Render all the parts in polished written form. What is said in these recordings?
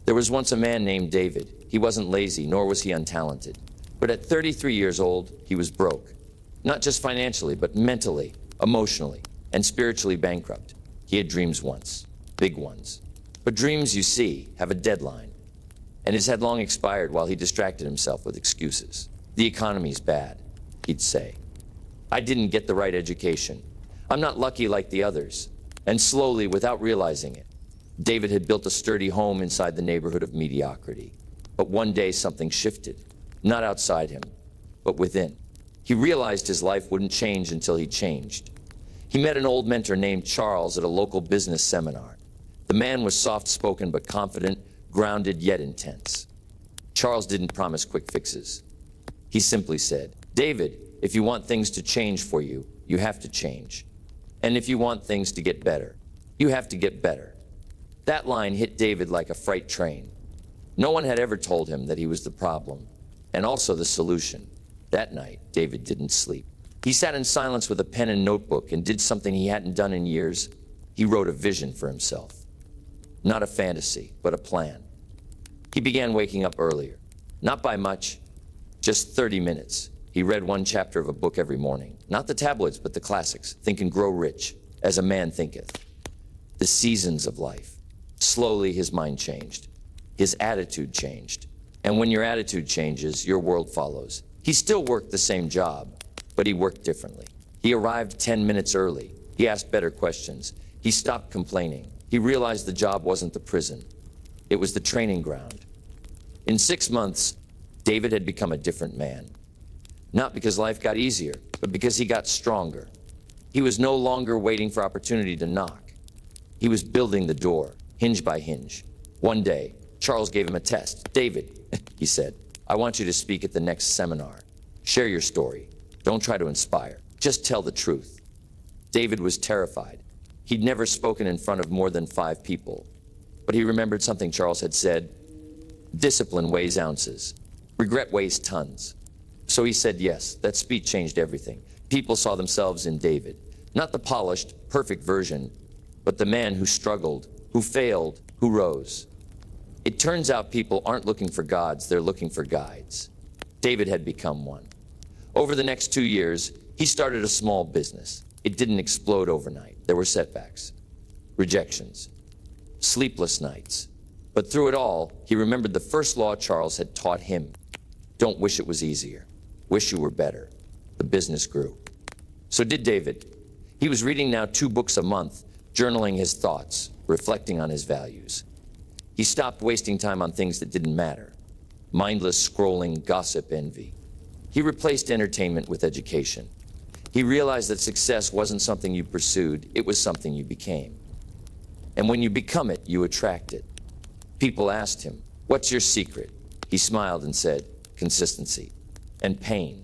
There was once a man named David. He wasn't lazy, nor was he untalented. But at 33 years old, he was broke. Not just financially, but mentally, emotionally, and spiritually bankrupt. He had dreams once, big ones. But dreams, you see, have a deadline. And his had long expired while he distracted himself with excuses. The economy's bad, he'd say. I didn't get the right education. I'm not lucky like the others. And slowly, without realizing it, David had built a sturdy home inside the neighborhood of mediocrity. But one day something shifted, not outside him, but within. He realized his life wouldn't change until he changed. He met an old mentor named Charles at a local business seminar. The man was soft-spoken but confident, grounded yet intense. Charles didn't promise quick fixes. He simply said, "David, if you want things to change for you, you have to change. And if you want things to get better, you have to get better." That line hit David like a freight train. No one had ever told him that he was the problem, and also the solution. That night, David didn't sleep. He sat in silence with a pen and notebook and did something he hadn't done in years. He wrote a vision for himself. Not a fantasy, but a plan. He began waking up earlier. Not by much, just 30 minutes. He read one chapter of a book every morning. Not the tabloids, but the classics. Think and Grow Rich, As a Man Thinketh. The seasons of life. Slowly, his mind changed. His attitude changed. And when your attitude changes, your world follows. He still worked the same job, but he worked differently. He arrived 10 minutes early. He asked better questions. He stopped complaining. He realized the job wasn't the prison. It was the training ground. In 6 months, David had become a different man. Not because life got easier, but because he got stronger. He was no longer waiting for opportunity to knock. He was building the door, hinge by hinge. One day, Charles gave him a test. "David," he said, "I want you to speak at the next seminar. Share your story. Don't try to inspire. Just tell the truth." David was terrified. He'd never spoken in front of more than 5 people. But he remembered something Charles had said. Discipline weighs ounces. Regret weighs tons. So he said yes. That speech changed everything. People saw themselves in David. Not the polished, perfect version, but the man who struggled, who failed, who rose. It turns out people aren't looking for gods, they're looking for guides. David had become one. Over the next 2 years, he started a small business. It didn't explode overnight. There were setbacks, rejections, sleepless nights. But through it all, he remembered the first law Charles had taught him. Don't wish it was easier. Wish you were better. The business grew. So did David. He was reading now 2 books a month, journaling his thoughts, reflecting on his values. He stopped wasting time on things that didn't matter. Mindless scrolling, gossip, envy. He replaced entertainment with education. He realized that success wasn't something you pursued, it was something you became. And when you become it, you attract it. People asked him, "What's your secret?" He smiled and said, "Consistency and pain.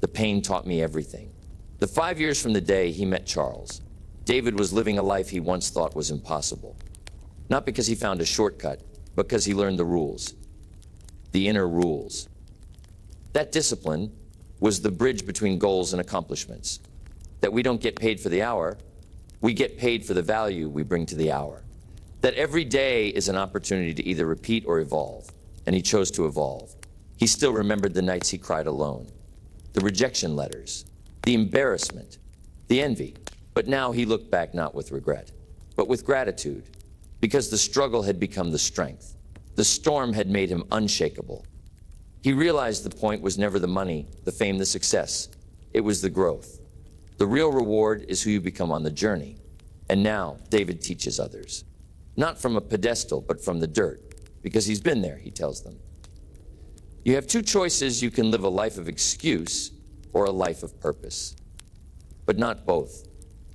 The pain taught me everything." The 5 years from the day he met Charles, David was living a life he once thought was impossible. Not because he found a shortcut, but because he learned the rules. The inner rules. That discipline was the bridge between goals and accomplishments. That we don't get paid for the hour, we get paid for the value we bring to the hour. That every day is an opportunity to either repeat or evolve, and he chose to evolve. He still remembered the nights he cried alone, the rejection letters, the embarrassment, the envy. But now he looked back not with regret, but with gratitude, because the struggle had become the strength. The storm had made him unshakable. He realized the point was never the money, the fame, the success. It was the growth. The real reward is who you become on the journey. And now David teaches others. Not from a pedestal, but from the dirt, because he's been there, he tells them. You have 2 choices. You can live a life of excuse or a life of purpose, but not both.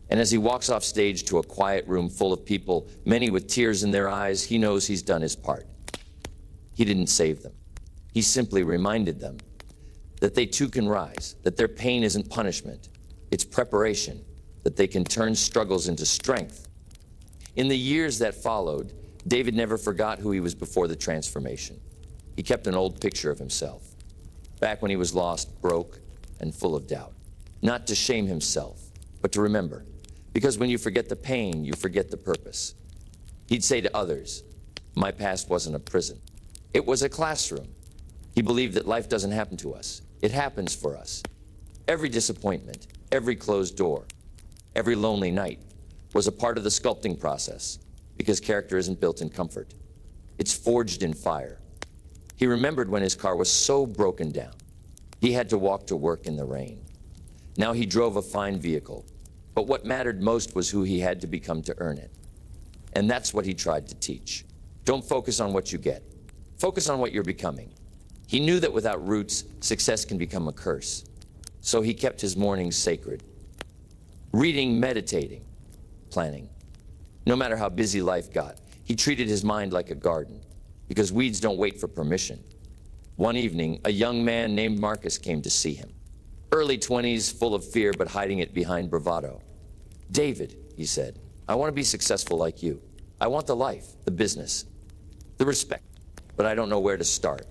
And as he walks off stage to a quiet room full of people, many with tears in their eyes, he knows he's done his part. He didn't save them. He simply reminded them that they too can rise, that their pain isn't punishment, it's preparation, that they can turn struggles into strength. In the years that followed, David never forgot who he was before the transformation. He kept an old picture of himself, back when he was lost, broke, and full of doubt. Not to shame himself, but to remember. Because when you forget the pain, you forget the purpose. He'd say to others, My past wasn't a prison. It was a classroom. He believed that life doesn't happen to us. It happens for us. Every disappointment, every closed door, every lonely night was a part of the sculpting process, because character isn't built in comfort. It's forged in fire. He remembered when his car was so broken down, he had to walk to work in the rain. Now he drove a fine vehicle, but what mattered most was who he had to become to earn it. And that's what he tried to teach. Don't focus on what you get. Focus on what you're becoming. He knew that without roots, success can become a curse. So he kept his mornings sacred. Reading, meditating, planning. No matter how busy life got, he treated his mind like a garden, because weeds don't wait for permission. One evening, a young man named Marcus came to see him. Early 20s, full of fear, but hiding it behind bravado. "David," he said, "I want to be successful like you. I want the life, the business, the respect, but I don't know where to start."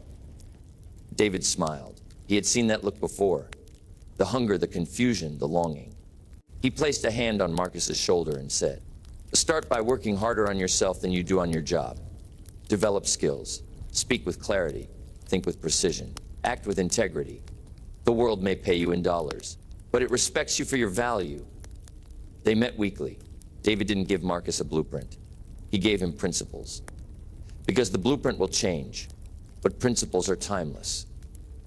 David smiled. He had seen that look before. The hunger, the confusion, the longing. He placed a hand on Marcus's shoulder and said, "Start by working harder on yourself than you do on your job. Develop skills. Speak with clarity. Think with precision. Act with integrity. The world may pay you in dollars, but it respects you for your value." They met weekly. David didn't give Marcus a blueprint. He gave him principles. Because the blueprint will change, but principles are timeless.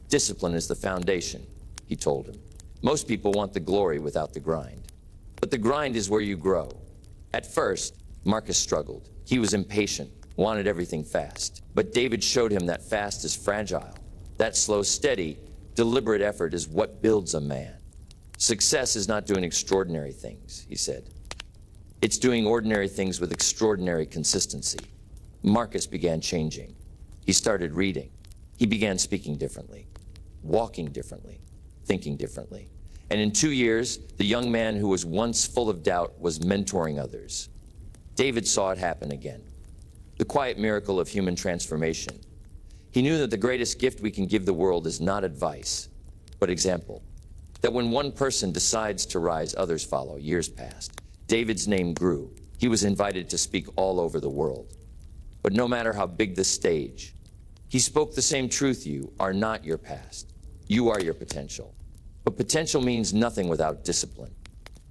Discipline is the foundation, he told him. Most people want the glory without the grind. But the grind is where you grow. At first, Marcus struggled. He was impatient, wanted everything fast. But David showed him that fast is fragile. That slow, steady, deliberate effort is what builds a man. Success is not doing extraordinary things, he said. It's doing ordinary things with extraordinary consistency. Marcus began changing. He started reading. He began speaking differently, walking differently, thinking differently. And in 2 years, the young man who was once full of doubt was mentoring others. David saw it happen again. The quiet miracle of human transformation. He knew that the greatest gift we can give the world is not advice, but example. That when one person decides to rise, others follow. Years passed. David's name grew. He was invited to speak all over the world. But no matter how big the stage, he spoke the same truth: you are not your past. You are your potential. But potential means nothing without discipline.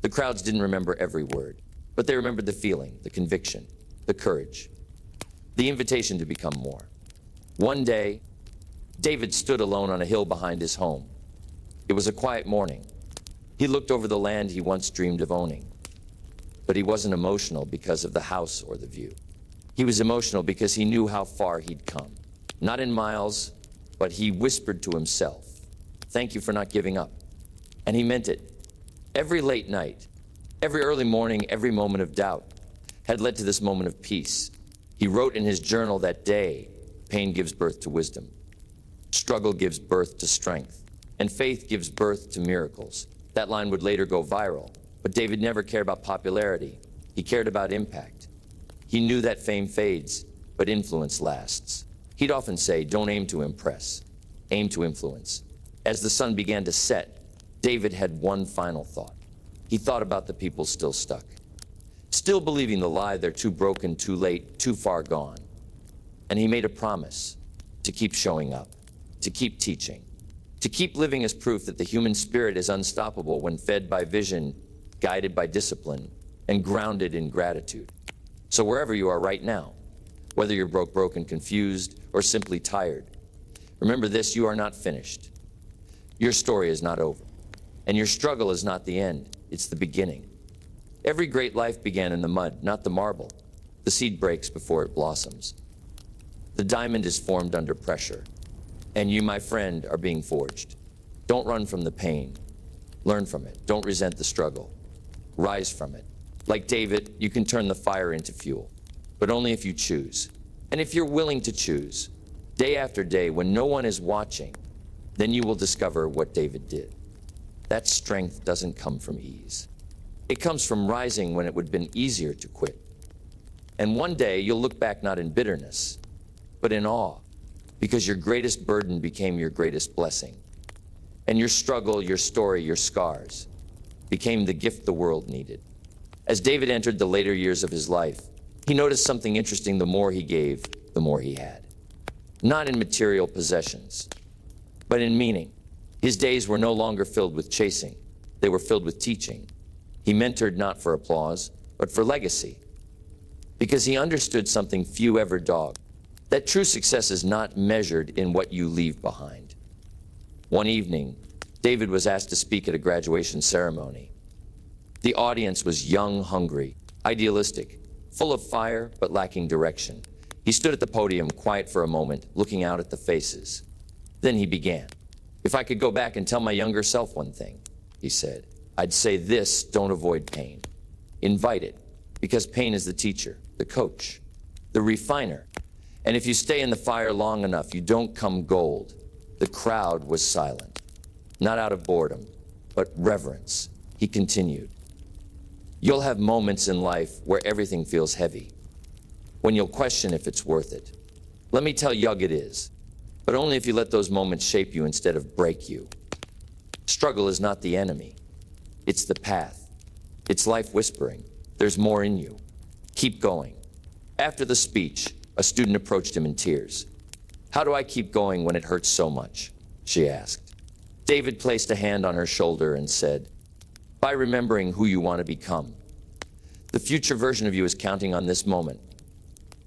The crowds didn't remember every word, but they remembered the feeling, the conviction, the courage, the invitation to become more. One day, David stood alone on a hill behind his home. It was a quiet morning. He looked over the land he once dreamed of owning. But he wasn't emotional because of the house or the view. He was emotional because he knew how far he'd come. Not in miles, but he whispered to himself, "Thank you for not giving up." And he meant it. Every late night, every early morning, every moment of doubt had led to this moment of peace. He wrote in his journal that day, pain gives birth to wisdom, struggle gives birth to strength, and faith gives birth to miracles. That line would later go viral, but David never cared about popularity. He cared about impact. He knew that fame fades, but influence lasts. He'd often say, "Don't aim to impress, aim to influence." As the sun began to set, David had one final thought. He thought about the people still stuck, still believing the lie they're too broken, too late, too far gone. And he made a promise to keep showing up, to keep teaching, to keep living as proof that the human spirit is unstoppable when fed by vision, guided by discipline, and grounded in gratitude. So wherever you are right now, whether you're broken, confused, or simply tired, remember this: you are not finished. Your story is not over. And your struggle is not the end, it's the beginning. Every great life began in the mud, not the marble. The seed breaks before it blossoms. The diamond is formed under pressure. And you, my friend, are being forged. Don't run from the pain. Learn from it. Don't resent the struggle. Rise from it. Like David, you can turn the fire into fuel, but only if you choose. And if you're willing to choose, day after day, when no one is watching, then you will discover what David did. That strength doesn't come from ease. It comes from rising when it would have been easier to quit. And one day you'll look back not in bitterness, but in awe, because your greatest burden became your greatest blessing. And your struggle, your story, your scars became the gift the world needed. As David entered the later years of his life, he noticed something interesting. The more he gave, the more he had. Not in material possessions, but in meaning. His days were no longer filled with chasing. They were filled with teaching. He mentored not for applause, but for legacy. Because he understood something few ever dogged, that true success is not measured in what you leave behind. One evening, David was asked to speak at a graduation ceremony. The audience was young, hungry, idealistic, full of fire, but lacking direction. He stood at the podium, quiet for a moment, looking out at the faces. Then he began. "If I could go back and tell my younger self one thing," he said, "I'd say this: don't avoid pain. Invite it, because pain is the teacher, the coach, the refiner. And if you stay in the fire long enough, you don't come gold." The crowd was silent, not out of boredom, but reverence. He continued, "You'll have moments in life where everything feels heavy, when you'll question if it's worth it. Let me tell you, it is, but only if you let those moments shape you instead of break you. Struggle is not the enemy. It's the path. It's life whispering, there's more in you. Keep going." After the speech, a student approached him in tears. "How do I keep going when it hurts so much?" she asked. David placed a hand on her shoulder and said, "By remembering who you want to become. The future version of you is counting on this moment.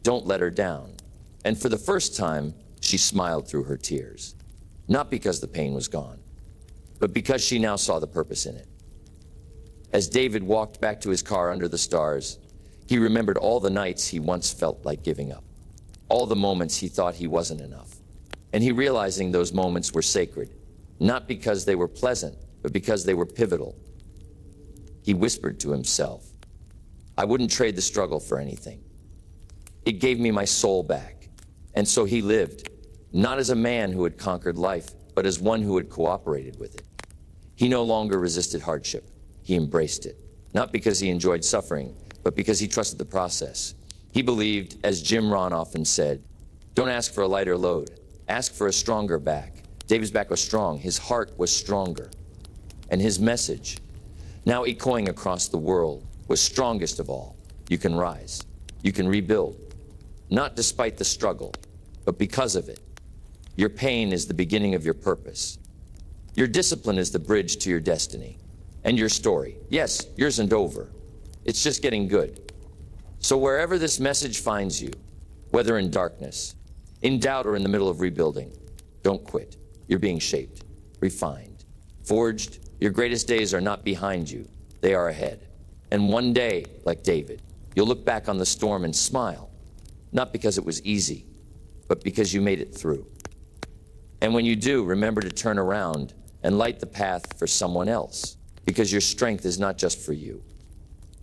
Don't let her down." And for the first time, she smiled through her tears. Not because the pain was gone, but because she now saw the purpose in it. As David walked back to his car under the stars, he remembered all the nights he once felt like giving up, all the moments he thought he wasn't enough. And he realizing those moments were sacred, not because they were pleasant, but because they were pivotal. He whispered to himself, "I wouldn't trade the struggle for anything. It gave me my soul back." And so he lived, not as a man who had conquered life, but as one who had cooperated with it. He no longer resisted hardship. He embraced it, not because he enjoyed suffering, but because he trusted the process. He believed, as Rohn often said, "Don't ask for a lighter load, ask for a stronger back." David's back was strong, his heart was stronger. And his message, now echoing across the world, was strongest of all. You can rise, you can rebuild, not despite the struggle, but because of it. Your pain is the beginning of your purpose. Your discipline is the bridge to your destiny. And your story, yes, yours isn't over. It's just getting good. So wherever this message finds you, whether in darkness, in doubt, or in the middle of rebuilding, don't quit. You're being shaped, refined, forged. Your greatest days are not behind you, they are ahead. And one day, like David, you'll look back on the storm and smile, not because it was easy, but because you made it through. And when you do, remember to turn around and light the path for someone else, because your strength is not just for you.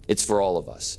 It's for all of us.